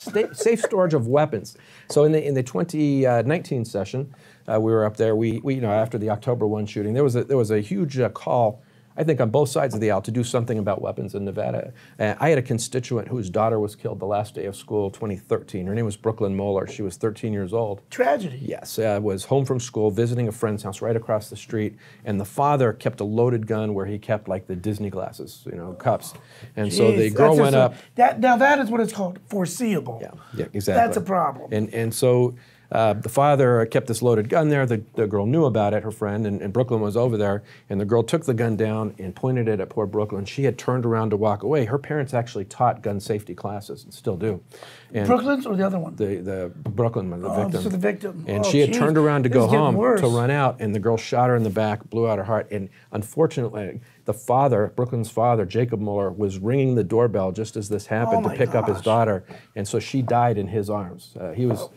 Safe storage of weapons. So in the 2019 session, we were up there. We after the October 1 shooting, there was a huge call, I think, on both sides of the aisle to do something about weapons in Nevada. I had a constituent whose daughter was killed the last day of school, 2013. Her name was Brooklynn Mohler. She was 13 years old. Tragedy. Yes, was home from school, visiting a friend's house right across the street, and the father kept a loaded gun where he kept like the Disney glasses, cups. And so the girl went up. Now that is what it's called, foreseeable. Yeah, exactly. That's a problem. And so the father kept this loaded gun there. The girl knew about it, her friend, and Brooklyn was over there. And the girl took the gun down and pointed it at poor Brooklyn. She had turned around to walk away. Her parents actually taught gun safety classes and still do. And Brooklyn's or the other one? The Brooklyn, the victim. So the victim. And she had turned around to go home to run out, and the girl shot her in the back, blew out her heart. And unfortunately, the father, Brooklyn's father, Jacob Mohler, was ringing the doorbell just as this happened to pick up his daughter. And so she died in his arms. He was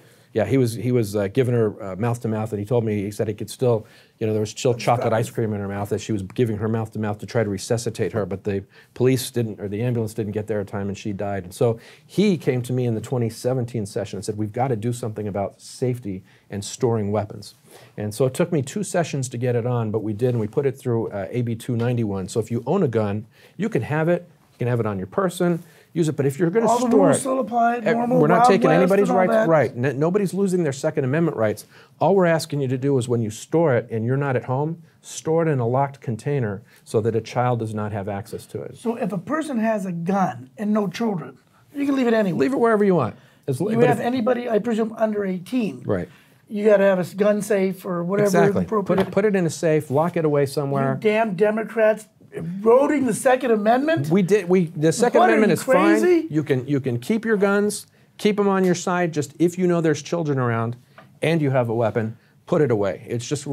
giving her mouth to mouth, and he told me, he said he could still, there was still chocolate ice cream in her mouth, that she was giving her mouth to mouth to try to resuscitate her, but the police didn't, or the ambulance didn't get there in time, and she died. And so he came to me in the 2017 session and said, we've got to do something about safety and storing weapons. And so it took me 2 sessions to get it on, but we did, and we put it through AB 291. So if you own a gun, you can have it on your person, use it, but if you're going to store it, all the rules still apply. Normal, we're not taking anybody's rights. That. Right. Nobody's losing their Second Amendment rights. All we're asking you to do is when you store it and you're not at home, store it in a locked container so that a child does not have access to it. So if a person has a gun and no children, you can leave it anywhere. Leave it wherever you want. You have anybody, I presume, under 18. Right. You got to have a gun safe or whatever. Exactly. Appropriate. Put it in a safe. Lock it away somewhere. You damn Democrats. Eroding the Second Amendment? The Second Amendment is crazy? Fine. You can keep your guns, keep them on your side. Just if you know there's children around, and you have a weapon, put it away. It's just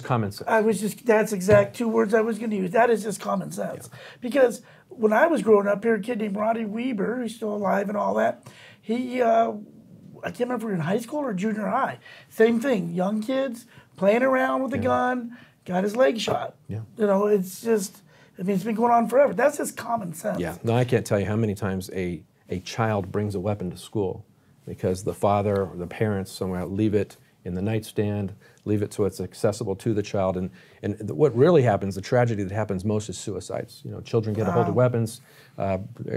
common sense. That's exact 2 words I was going to use. That is just common sense. Yeah. Because when I was growing up here, a kid named Ronnie Weber, he's still alive and all that. He, I can't remember if we were in high school or junior high. Same thing. Young kids playing around with a gun, got his leg shot. Yeah. It's just. It's been going on forever. That's just common sense. Yeah. No, I can't tell you how many times a child brings a weapon to school because the father or the parents somewhere leave it in the nightstand, leave it so it's accessible to the child. And what really happens, the tragedy that happens most is suicides. Children get a hold of weapons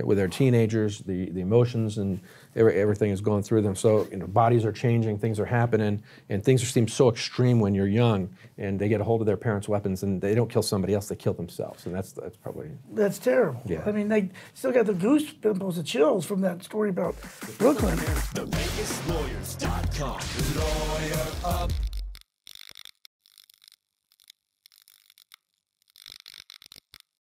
with their teenagers, the emotions and everything is going through them. So bodies are changing, things are happening, and things seem so extreme when you're young, and they get a hold of their parents' weapons, and they don't kill somebody else, they kill themselves, and that's probably... That's terrible. Yeah. They still got the goose pimples, the chills from that story about Brooklyn. TheVegasLawyers.com. Lawyer up.